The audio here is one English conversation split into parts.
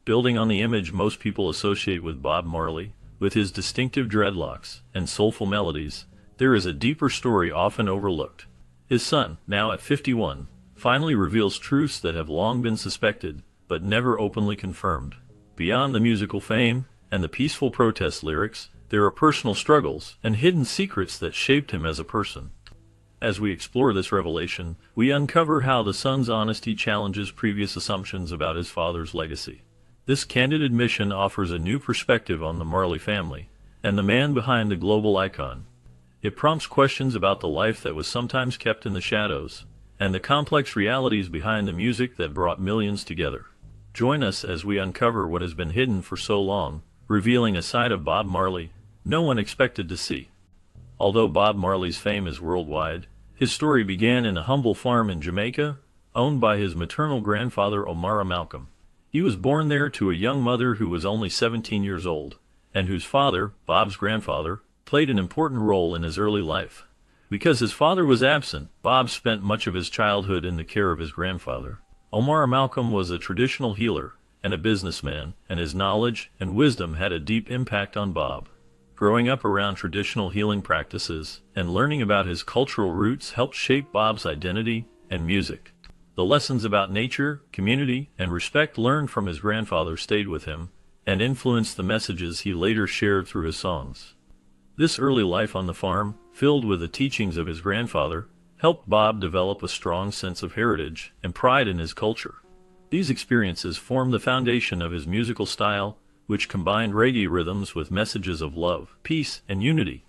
Building on the image most people associate with Bob Marley, with his distinctive dreadlocks and soulful melodies, there is a deeper story often overlooked. His son, now at 51, finally reveals truths that have long been suspected, but never openly confirmed. Beyond the musical fame and the peaceful protest lyrics, there are personal struggles and hidden secrets that shaped him as a person. As we explore this revelation, we uncover how the son's honesty challenges previous assumptions about his father's legacy. This candid admission offers a new perspective on the Marley family and the man behind the global icon. It prompts questions about the life that was sometimes kept in the shadows and the complex realities behind the music that brought millions together. Join us as we uncover what has been hidden for so long, revealing a side of Bob Marley no one expected to see. Although Bob Marley's fame is worldwide, his story began in a humble farm in Jamaica, owned by his maternal grandfather Omar Malcolm. He was born there to a young mother who was only 17 years old, and whose father, Bob's grandfather, played an important role in his early life. Because his father was absent, Bob spent much of his childhood in the care of his grandfather. Omar Malcolm was a traditional healer and a businessman, and his knowledge and wisdom had a deep impact on Bob. Growing up around traditional healing practices and learning about his cultural roots helped shape Bob's identity and music. The lessons about nature, community, and respect learned from his grandfather stayed with him and influenced the messages he later shared through his songs. This early life on the farm, filled with the teachings of his grandfather, helped Bob develop a strong sense of heritage and pride in his culture. These experiences formed the foundation of his musical style, which combined reggae rhythms with messages of love, peace, and unity.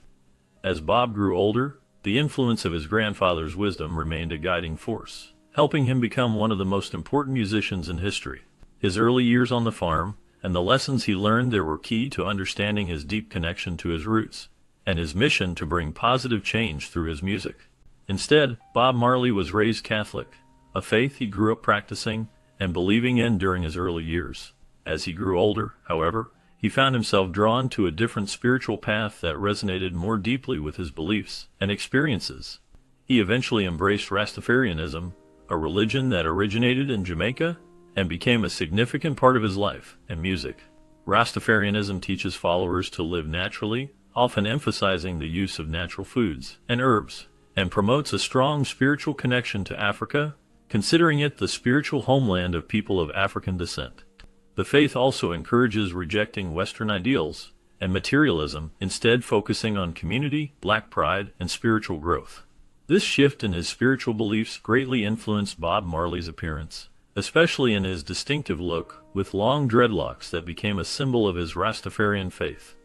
As Bob grew older, the influence of his grandfather's wisdom remained a guiding force, helping him become one of the most important musicians in history. His early years on the farm and the lessons he learned there were key to understanding his deep connection to his roots and his mission to bring positive change through his music. Instead, Bob Marley was raised Catholic, a faith he grew up practicing and believing in during his early years. As he grew older, however, he found himself drawn to a different spiritual path that resonated more deeply with his beliefs and experiences. He eventually embraced Rastafarianism, a religion that originated in Jamaica and became a significant part of his life and music. Rastafarianism teaches followers to live naturally, often emphasizing the use of natural foods and herbs, and promotes a strong spiritual connection to Africa, considering it the spiritual homeland of people of African descent. The faith also encourages rejecting Western ideals and materialism, instead focusing on community, Black pride, and spiritual growth. This shift in his spiritual beliefs greatly influenced Bob Marley's appearance, especially in his distinctive look, with long dreadlocks that became a symbol of his Rastafarian faith.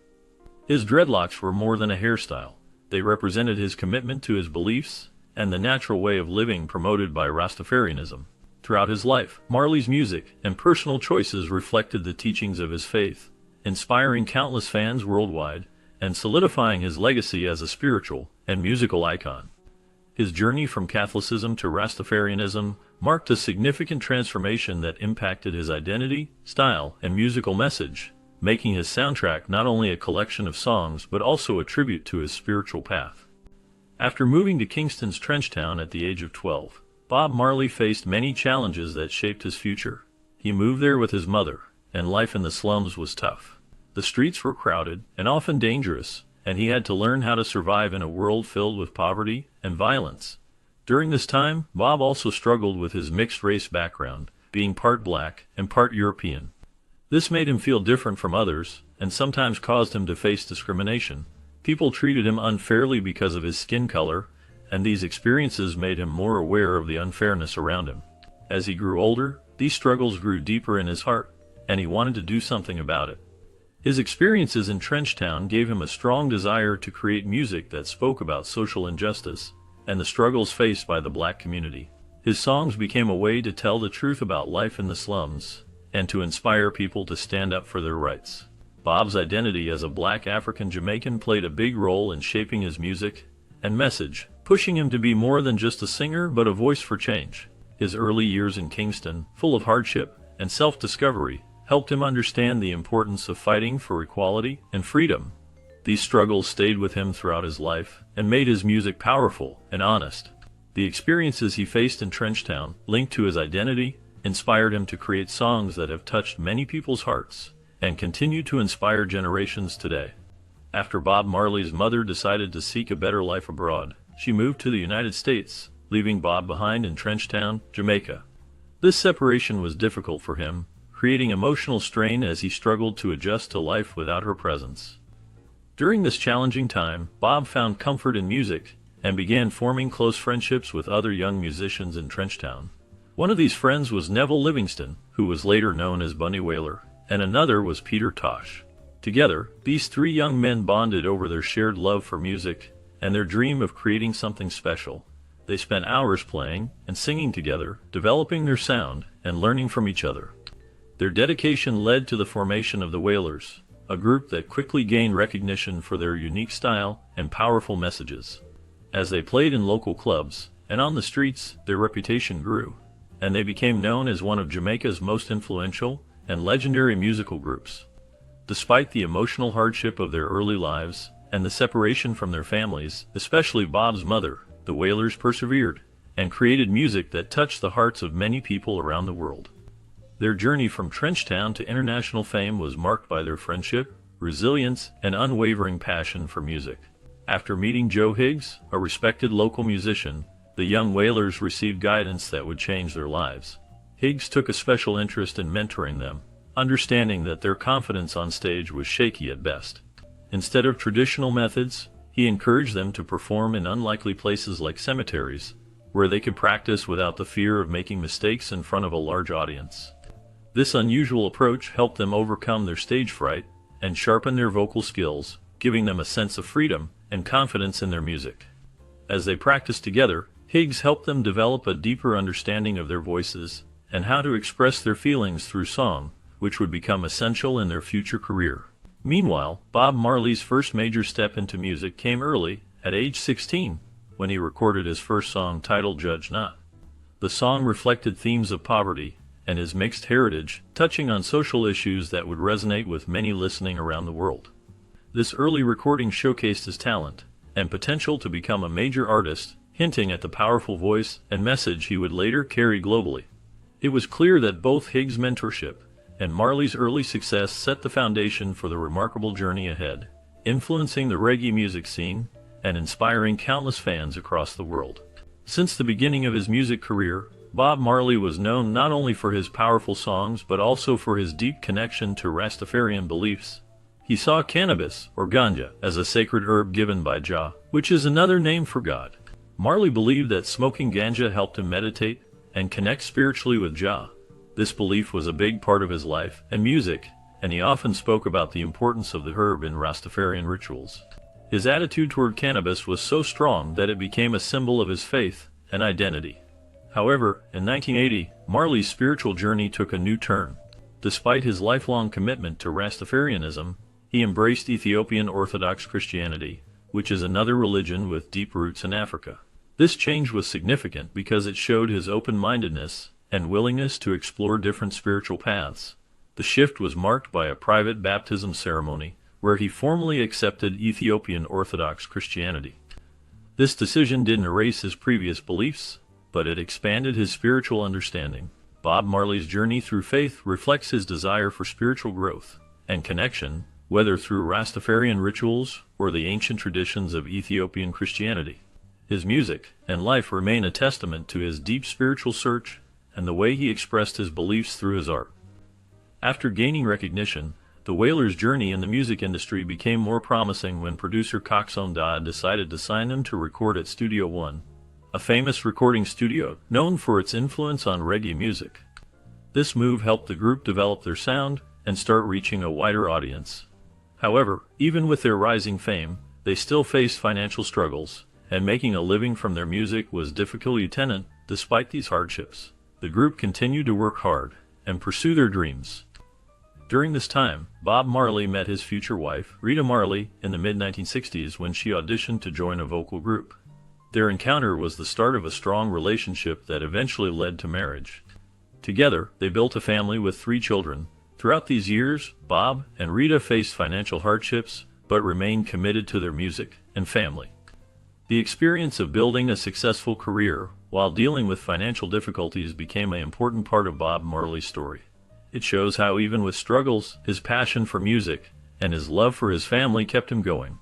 His dreadlocks were more than a hairstyle. They represented his commitment to his beliefs and the natural way of living promoted by Rastafarianism. Throughout his life, Marley's music and personal choices reflected the teachings of his faith, inspiring countless fans worldwide and solidifying his legacy as a spiritual and musical icon. His journey from Catholicism to Rastafarianism marked a significant transformation that impacted his identity, style, and musical message, making his soundtrack not only a collection of songs but also a tribute to his spiritual path. After moving to Kingston's Trenchtown at the age of 12, Bob Marley faced many challenges that shaped his future. He moved there with his mother, and life in the slums was tough. The streets were crowded and often dangerous, and he had to learn how to survive in a world filled with poverty and violence. During this time, Bob also struggled with his mixed-race background, being part Black and part European. This made him feel different from others, and sometimes caused him to face discrimination. People treated him unfairly because of his skin color, and these experiences made him more aware of the unfairness around him. As he grew older, these struggles grew deeper in his heart, and he wanted to do something about it. His experiences in Trenchtown gave him a strong desire to create music that spoke about social injustice and the struggles faced by the Black community. His songs became a way to tell the truth about life in the slums and to inspire people to stand up for their rights. Bob's identity as a Black African Jamaican played a big role in shaping his music and message, pushing him to be more than just a singer but a voice for change. His early years in Kingston, full of hardship and self-discovery, helped him understand the importance of fighting for equality and freedom. These struggles stayed with him throughout his life and made his music powerful and honest. The experiences he faced in Trenchtown, linked to his identity inspired him to create songs that have touched many people's hearts and continue to inspire generations today. After Bob Marley's mother decided to seek a better life abroad, she moved to the United States, leaving Bob behind in Trenchtown, Jamaica. This separation was difficult for him, creating emotional strain as he struggled to adjust to life without her presence. During this challenging time, Bob found comfort in music and began forming close friendships with other young musicians in Trenchtown. One of these friends was Neville Livingston, who was later known as Bunny Wailer, and another was Peter Tosh. Together, these three young men bonded over their shared love for music and their dream of creating something special. They spent hours playing and singing together, developing their sound and learning from each other. Their dedication led to the formation of the Wailers, a group that quickly gained recognition for their unique style and powerful messages. As they played in local clubs and on the streets, their reputation grew, and they became known as one of Jamaica's most influential and legendary musical groups. Despite the emotional hardship of their early lives and the separation from their families, especially Bob's mother, the Wailers persevered and created music that touched the hearts of many people around the world. Their journey from Trenchtown to international fame was marked by their friendship, resilience, and unwavering passion for music. After meeting Joe Higgs, a respected local musician, the young Wailers received guidance that would change their lives. Higgs took a special interest in mentoring them, understanding that their confidence on stage was shaky at best. Instead of traditional methods, he encouraged them to perform in unlikely places like cemeteries, where they could practice without the fear of making mistakes in front of a large audience. This unusual approach helped them overcome their stage fright and sharpen their vocal skills, giving them a sense of freedom and confidence in their music. As they practiced together, Higgs helped them develop a deeper understanding of their voices and how to express their feelings through song, which would become essential in their future career. Meanwhile, Bob Marley's first major step into music came early, at age 16, when he recorded his first song titled Judge Not. The song reflected themes of poverty and his mixed heritage, touching on social issues that would resonate with many listening around the world. This early recording showcased his talent and potential to become a major artist, hinting at the powerful voice and message he would later carry globally. It was clear that both Higgs' mentorship and Marley's early success set the foundation for the remarkable journey ahead, influencing the reggae music scene and inspiring countless fans across the world. Since the beginning of his music career, Bob Marley was known not only for his powerful songs but also for his deep connection to Rastafarian beliefs. He saw cannabis, or ganja, as a sacred herb given by Jah, which is another name for God. Marley believed that smoking ganja helped him meditate and connect spiritually with Jah. This belief was a big part of his life and music, and he often spoke about the importance of the herb in Rastafarian rituals. His attitude toward cannabis was so strong that it became a symbol of his faith and identity. However, in 1980, Marley's spiritual journey took a new turn. Despite his lifelong commitment to Rastafarianism, he embraced Ethiopian Orthodox Christianity, which is another religion with deep roots in Africa. This change was significant because it showed his open-mindedness and willingness to explore different spiritual paths. The shift was marked by a private baptism ceremony, where he formally accepted Ethiopian Orthodox Christianity. This decision didn't erase his previous beliefs, but it expanded his spiritual understanding. Bob Marley's journey through faith reflects his desire for spiritual growth and connection, whether through Rastafarian rituals or the ancient traditions of Ethiopian Christianity. His music and life remain a testament to his deep spiritual search and the way he expressed his beliefs through his art. After gaining recognition, the Wailers' journey in the music industry became more promising when producer Coxsone Dodd decided to sign them to record at Studio One, a famous recording studio known for its influence on reggae music. This move helped the group develop their sound and start reaching a wider audience. However, even with their rising fame, they still faced financial struggles, and making a living from their music was difficult. Despite these hardships, the group continued to work hard and pursue their dreams. During this time, Bob Marley met his future wife, Rita Marley, in the mid-1960s when she auditioned to join a vocal group. Their encounter was the start of a strong relationship that eventually led to marriage. Together, they built a family with 3 children. Throughout these years, Bob and Rita faced financial hardships, but remained committed to their music and family. The experience of building a successful career while dealing with financial difficulties became an important part of Bob Marley's story. It shows how even with struggles, his passion for music and his love for his family kept him going.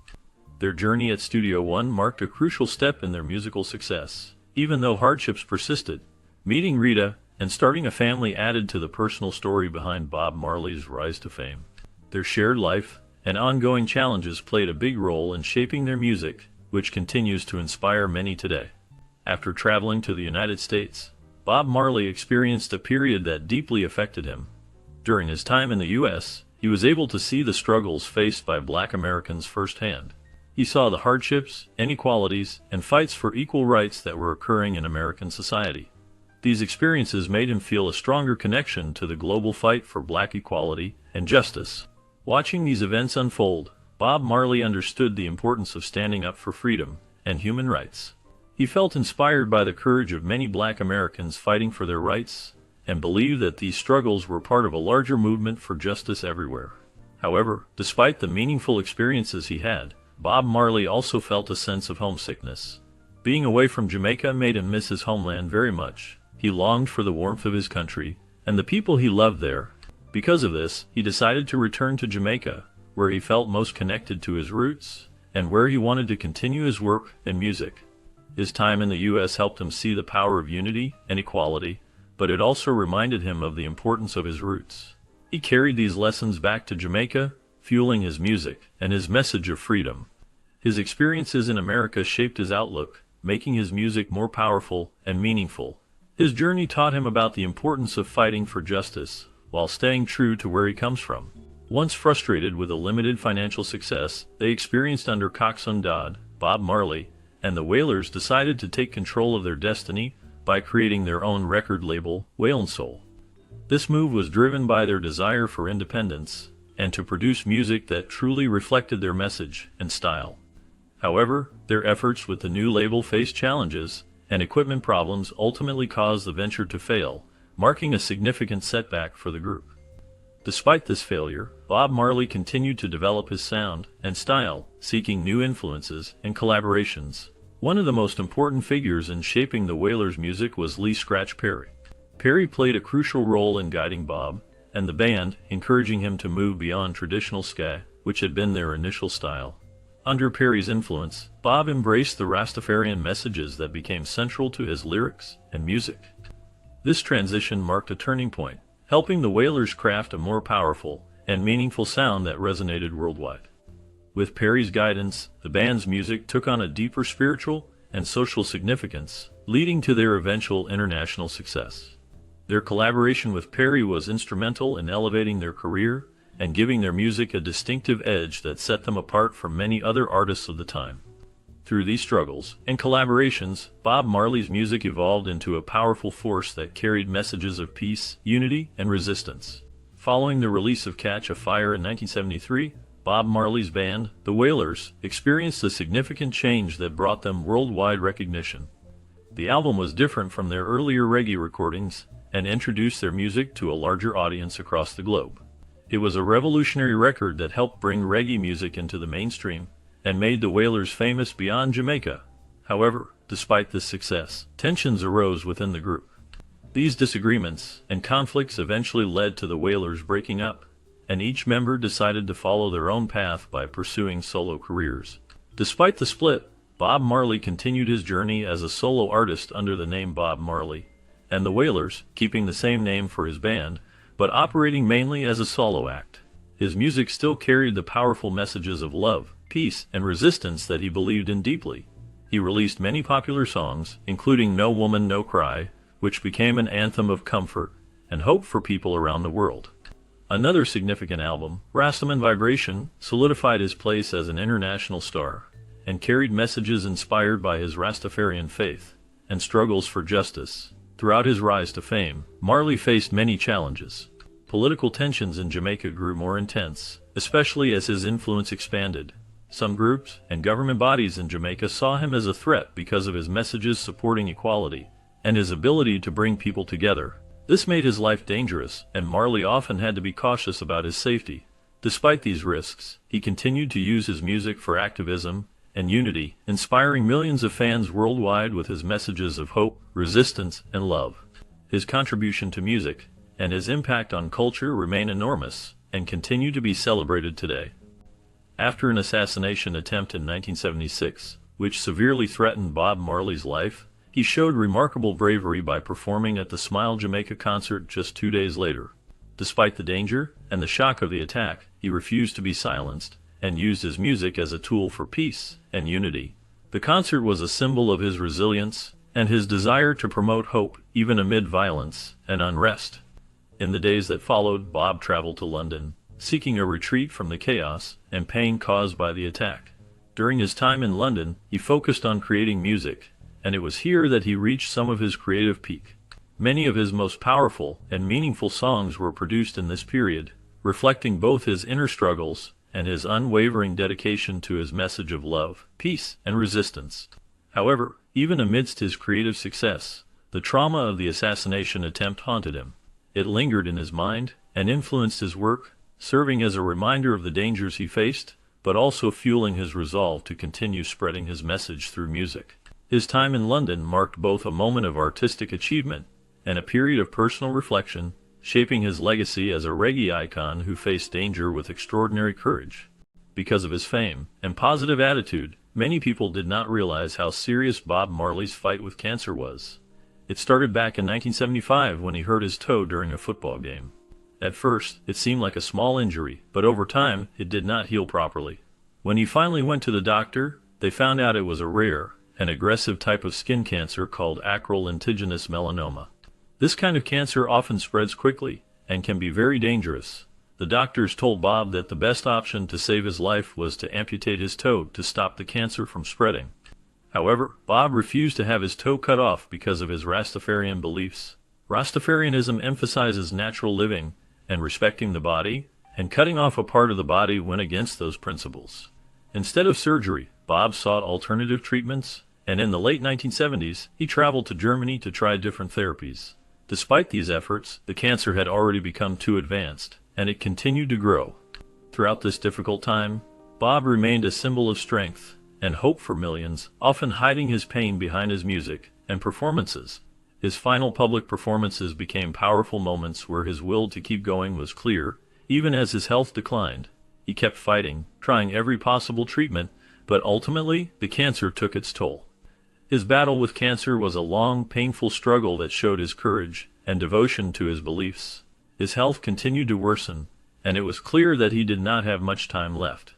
Their journey at Studio One marked a crucial step in their musical success. Even though hardships persisted, meeting Rita and starting a family added to the personal story behind Bob Marley's rise to fame. Their shared life and ongoing challenges played a big role in shaping their music, which continues to inspire many today. After traveling to the United States, Bob Marley experienced a period that deeply affected him. During his time in the U.S., he was able to see the struggles faced by Black Americans firsthand. He saw the hardships, inequalities, and fights for equal rights that were occurring in American society. These experiences made him feel a stronger connection to the global fight for Black equality and justice. Watching these events unfold, Bob Marley understood the importance of standing up for freedom and human rights. He felt inspired by the courage of many Black Americans fighting for their rights, and believed that these struggles were part of a larger movement for justice everywhere. However, despite the meaningful experiences he had, Bob Marley also felt a sense of homesickness. Being away from Jamaica made him miss his homeland very much. He longed for the warmth of his country and the people he loved there. Because of this, he decided to return to Jamaica, where he felt most connected to his roots and where he wanted to continue his work and music. His time in the U.S. helped him see the power of unity and equality, but it also reminded him of the importance of his roots. He carried these lessons back to Jamaica, fueling his music and his message of freedom. His experiences in America shaped his outlook, making his music more powerful and meaningful. His journey taught him about the importance of fighting for justice, while staying true to where he comes from. Once frustrated with a limited financial success they experienced under Coxsone Dodd, Bob Marley and the Wailers decided to take control of their destiny by creating their own record label, Wailin' Soul. This move was driven by their desire for independence and to produce music that truly reflected their message and style. However, their efforts with the new label faced challenges, and equipment problems ultimately caused the venture to fail, marking a significant setback for the group. Despite this failure, Bob Marley continued to develop his sound and style, seeking new influences and collaborations. One of the most important figures in shaping the Wailers' music was Lee Scratch Perry. Perry played a crucial role in guiding Bob and the band, encouraging him to move beyond traditional ska, which had been their initial style. Under Perry's influence, Bob embraced the Rastafarian messages that became central to his lyrics and music. This transition marked a turning point, helping the Wailers craft a more powerful and meaningful sound that resonated worldwide. With Perry's guidance, the band's music took on a deeper spiritual and social significance, leading to their eventual international success. Their collaboration with Perry was instrumental in elevating their career and giving their music a distinctive edge that set them apart from many other artists of the time. Through these struggles and collaborations, Bob Marley's music evolved into a powerful force that carried messages of peace, unity, and resistance. Following the release of Catch a Fire in 1973, Bob Marley's band, the Wailers, experienced a significant change that brought them worldwide recognition. The album was different from their earlier reggae recordings and introduced their music to a larger audience across the globe. It was a revolutionary record that helped bring reggae music into the mainstream and made the Wailers famous beyond Jamaica. However, despite this success, tensions arose within the group. These disagreements and conflicts eventually led to the Wailers breaking up, and each member decided to follow their own path by pursuing solo careers. Despite the split, Bob Marley continued his journey as a solo artist under the name Bob Marley, and the Wailers, keeping the same name for his band, but operating mainly as a solo act. His music still carried the powerful messages of love, peace, and resistance that he believed in deeply. He released many popular songs, including No Woman No Cry, which became an anthem of comfort and hope for people around the world. Another significant album, Rastaman Vibration, solidified his place as an international star and carried messages inspired by his Rastafarian faith and struggles for justice. Throughout his rise to fame, Marley faced many challenges. Political tensions in Jamaica grew more intense, especially as his influence expanded. Some groups and government bodies in Jamaica saw him as a threat because of his messages supporting equality and his ability to bring people together. This made his life dangerous, and Marley often had to be cautious about his safety. Despite these risks, he continued to use his music for activism and unity, inspiring millions of fans worldwide with his messages of hope, resistance, and love. His contribution to music and his impact on culture remain enormous and continue to be celebrated today. After an assassination attempt in 1976, which severely threatened Bob Marley's life, he showed remarkable bravery by performing at the Smile Jamaica concert just 2 days later. Despite the danger and the shock of the attack, he refused to be silenced and used his music as a tool for peace and unity. The concert was a symbol of his resilience and his desire to promote hope even amid violence and unrest. In the days that followed, Bob traveled to London, seeking a retreat from the chaos and pain caused by the attack. During his time in London, he focused on creating music, and it was here that he reached some of his creative peak. Many of his most powerful and meaningful songs were produced in this period, reflecting both his inner struggles and his unwavering dedication to his message of love, peace, and resistance. However, even amidst his creative success, the trauma of the assassination attempt haunted him. It lingered in his mind and influenced his work, serving as a reminder of the dangers he faced, but also fueling his resolve to continue spreading his message through music. His time in London marked both a moment of artistic achievement and a period of personal reflection, shaping his legacy as a reggae icon who faced danger with extraordinary courage. Because of his fame and positive attitude, many people did not realize how serious Bob Marley's fight with cancer was. It started back in 1975 when he hurt his toe during a football game. At first, it seemed like a small injury, but over time, it did not heal properly. When he finally went to the doctor, they found out it was a rare and aggressive type of skin cancer called acral lentiginous melanoma. This kind of cancer often spreads quickly and can be very dangerous. The doctors told Bob that the best option to save his life was to amputate his toe to stop the cancer from spreading. However, Bob refused to have his toe cut off because of his Rastafarian beliefs. Rastafarianism emphasizes natural living and respecting the body, and cutting off a part of the body went against those principles. Instead of surgery, Bob sought alternative treatments, and in the late 1970s, he traveled to Germany to try different therapies. Despite these efforts, the cancer had already become too advanced, and it continued to grow. Throughout this difficult time, Bob remained a symbol of strength and hope for millions, often hiding his pain behind his music and performances. His final public performances became powerful moments where his will to keep going was clear, even as his health declined. He kept fighting, trying every possible treatment, but ultimately, the cancer took its toll. His battle with cancer was a long, painful struggle that showed his courage and devotion to his beliefs. His health continued to worsen, and it was clear that he did not have much time left.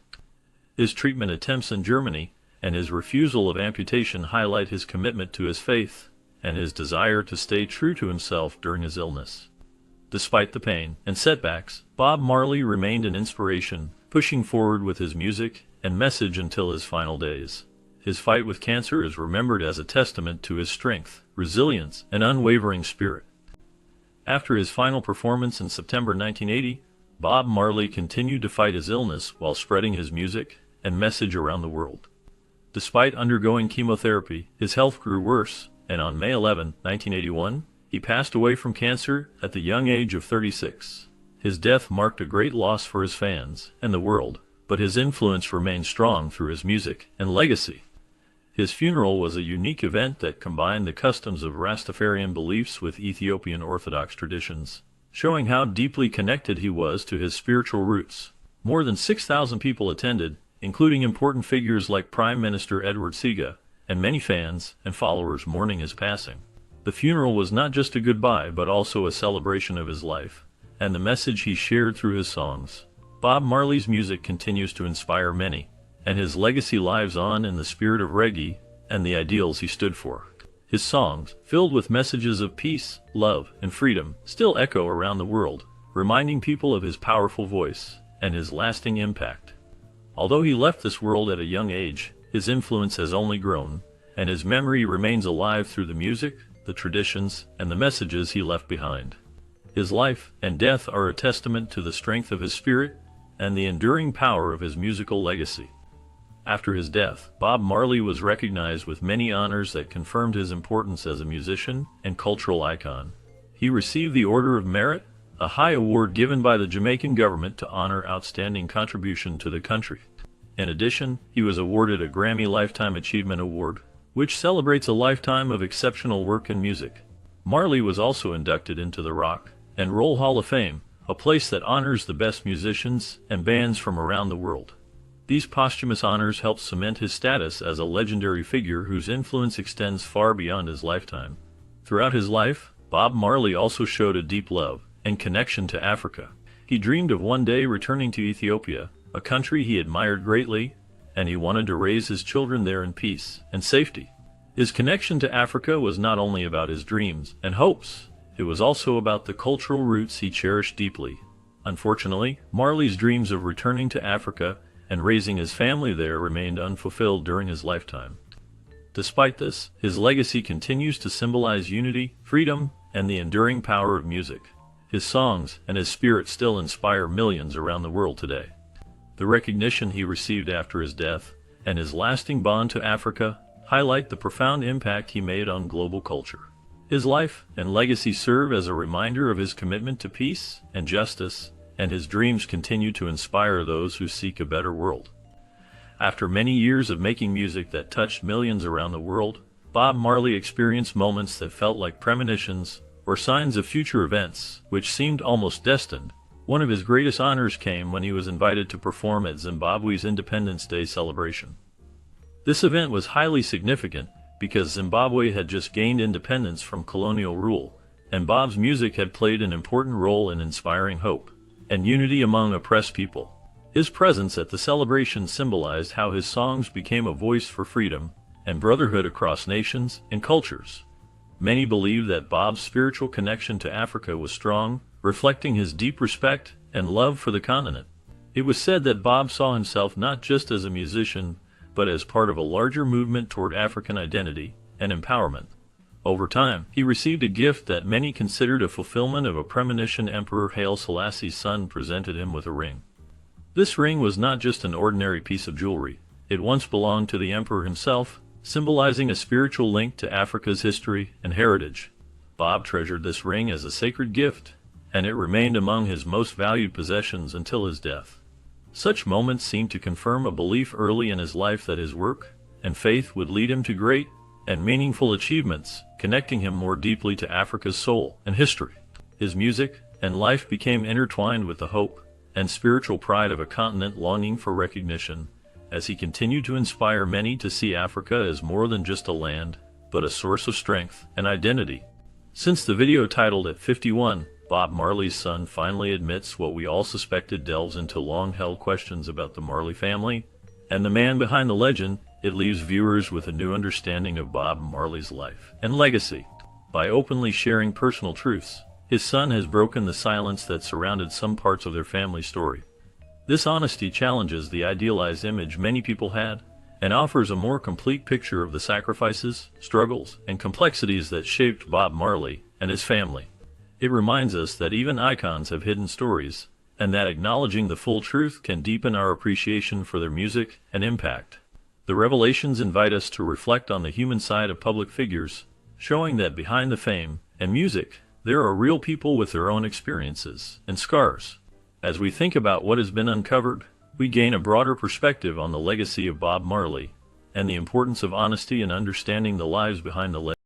His treatment attempts in Germany and his refusal of amputation highlight his commitment to his faith and his desire to stay true to himself during his illness. Despite the pain and setbacks, Bob Marley remained an inspiration, pushing forward with his music and message until his final days. His fight with cancer is remembered as a testament to his strength, resilience, and unwavering spirit. After his final performance in September 1980, Bob Marley continued to fight his illness while spreading his music and message around the world. Despite undergoing chemotherapy, his health grew worse, and on May 11, 1981, he passed away from cancer at the young age of 36. His death marked a great loss for his fans and the world, but his influence remained strong through his music and legacy. His funeral was a unique event that combined the customs of Rastafarian beliefs with Ethiopian Orthodox traditions, showing how deeply connected he was to his spiritual roots. More than 6,000 people attended, including important figures like Prime Minister Edward Seaga, and many fans and followers mourning his passing. The funeral was not just a goodbye but also a celebration of his life, and the message he shared through his songs. Bob Marley's music continues to inspire many, and his legacy lives on in the spirit of reggae and the ideals he stood for. His songs, filled with messages of peace, love, and freedom, still echo around the world, reminding people of his powerful voice and his lasting impact. Although he left this world at a young age, his influence has only grown, and his memory remains alive through the music, the traditions, and the messages he left behind. His life and death are a testament to the strength of his spirit and the enduring power of his musical legacy. After his death, Bob Marley was recognized with many honors that confirmed his importance as a musician and cultural icon. He received the Order of Merit, a high award given by the Jamaican government to honor outstanding contribution to the country. In addition, he was awarded a Grammy Lifetime Achievement Award, which celebrates a lifetime of exceptional work in music. Marley was also inducted into the Rock and Roll Hall of Fame, a place that honors the best musicians and bands from around the world. These posthumous honors helped cement his status as a legendary figure whose influence extends far beyond his lifetime. Throughout his life, Bob Marley also showed a deep love and connection to Africa. He dreamed of one day returning to Ethiopia, a country he admired greatly, and he wanted to raise his children there in peace and safety. His connection to Africa was not only about his dreams and hopes, it was also about the cultural roots he cherished deeply. Unfortunately, Marley's dreams of returning to Africa and raising his family there remained unfulfilled during his lifetime. Despite this, his legacy continues to symbolize unity, freedom, and the enduring power of music. His songs and his spirit still inspire millions around the world today. The recognition he received after his death and his lasting bond to Africa highlight the profound impact he made on global culture. His life and legacy serve as a reminder of his commitment to peace and justice, and his dreams continue to inspire those who seek a better world. After many years of making music that touched millions around the world, Bob Marley experienced moments that felt like premonitions or signs of future events, which seemed almost destined. One of his greatest honors came when he was invited to perform at Zimbabwe's Independence Day celebration. This event was highly significant because Zimbabwe had just gained independence from colonial rule, and Bob's music had played an important role in inspiring hope and unity among oppressed people. His presence at the celebration symbolized how his songs became a voice for freedom and brotherhood across nations and cultures. Many believe that Bob's spiritual connection to Africa was strong, reflecting his deep respect and love for the continent. It was said that Bob saw himself not just as a musician, but as part of a larger movement toward African identity and empowerment. Over time, he received a gift that many considered a fulfillment of a premonition. Emperor Haile Selassie's son presented him with a ring. This ring was not just an ordinary piece of jewelry. It once belonged to the emperor himself, symbolizing a spiritual link to Africa's history and heritage. Bob treasured this ring as a sacred gift, and it remained among his most valued possessions until his death. Such moments seemed to confirm a belief early in his life that his work and faith would lead him to great and meaningful achievements, connecting him more deeply to Africa's soul and history. His music and life became intertwined with the hope and spiritual pride of a continent longing for recognition, as he continued to inspire many to see Africa as more than just a land, but a source of strength and identity. Since the video titled At 51, Bob Marley's son finally admits what we all suspected delves into long-held questions about the Marley family and the man behind the legend, it leaves viewers with a new understanding of Bob Marley's life and legacy. By openly sharing personal truths, his son has broken the silence that surrounded some parts of their family story. This honesty challenges the idealized image many people had and offers a more complete picture of the sacrifices, struggles, and complexities that shaped Bob Marley and his family. It reminds us that even icons have hidden stories, and that acknowledging the full truth can deepen our appreciation for their music and impact. The revelations invite us to reflect on the human side of public figures, showing that behind the fame and music, there are real people with their own experiences and scars. As we think about what has been uncovered, we gain a broader perspective on the legacy of Bob Marley and the importance of honesty and understanding the lives behind the legend.